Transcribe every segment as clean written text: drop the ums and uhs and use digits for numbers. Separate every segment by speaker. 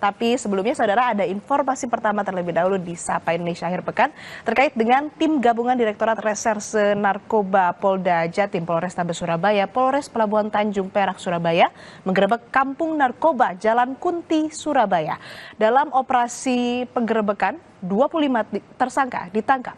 Speaker 1: Tapi sebelumnya saudara, ada informasi pertama terlebih dahulu di Sapa Indonesia Akhir Pekan terkait dengan tim gabungan Direktorat Reserse Narkoba Polda Jatim, Polrestabes Surabaya, Polres Pelabuhan Tanjung Perak Surabaya menggerebek kampung narkoba Jalan Kunti Surabaya. Dalam operasi penggerebekan, 25 tersangka ditangkap.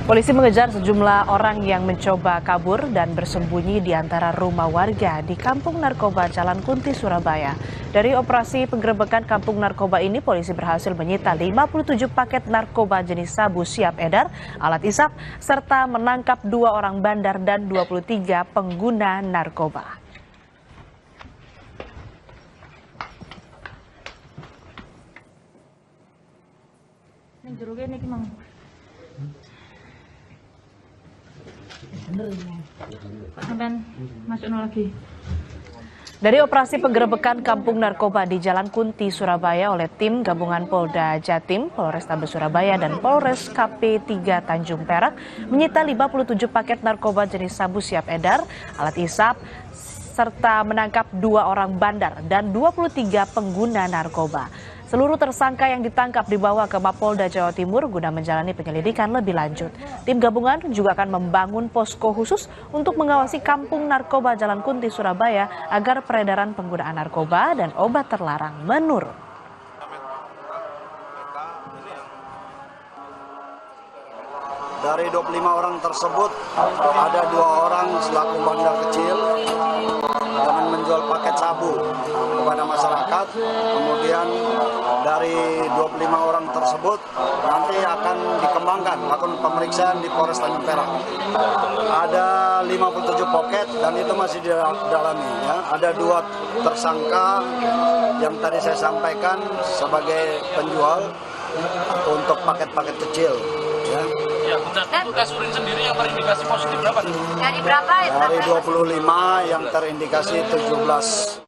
Speaker 1: Polisi mengejar sejumlah orang yang mencoba kabur dan bersembunyi di antara rumah warga di Kampung Narkoba Jalan Kunti, Surabaya. Dari operasi penggerebekan kampung narkoba ini, polisi berhasil menyita 57 paket narkoba jenis sabu siap edar, alat isap, serta menangkap 2 orang bandar dan 23 pengguna narkoba. Dari operasi penggerebekan kampung narkoba di Jalan Kunti, Surabaya oleh tim gabungan Polda Jatim, Polrestabes Surabaya, dan Polres KP3 Tanjung Perak menyita 57 paket narkoba jenis sabu siap edar, alat isap, serta menangkap 2 orang bandar dan 23 pengguna narkoba. Seluruh tersangka yang ditangkap dibawa ke Mapolda Jawa Timur guna menjalani penyelidikan lebih lanjut. Tim gabungan juga akan membangun posko khusus untuk mengawasi kampung narkoba Jalan Kunti Surabaya agar peredaran penggunaan narkoba dan obat terlarang menurun.
Speaker 2: Dari 25 orang tersebut, ada 2 orang selaku bandar kecil dengan menjual paket sabu kepada masyarakat. Kemudian dari 25 orang tersebut nanti akan dikembangkan, lakukan pemeriksaan di Polres Tanjung Perak. Ada 57 poket dan itu masih didalami. Ya. Ada 2 tersangka yang tadi saya sampaikan sebagai penjual untuk paket-paket kecil. Ya.
Speaker 3: Ya, untuk Gasprin sendiri yang terindikasi positif berapa?
Speaker 4: Dari berapa?
Speaker 2: Dari 25 yang terindikasi 17.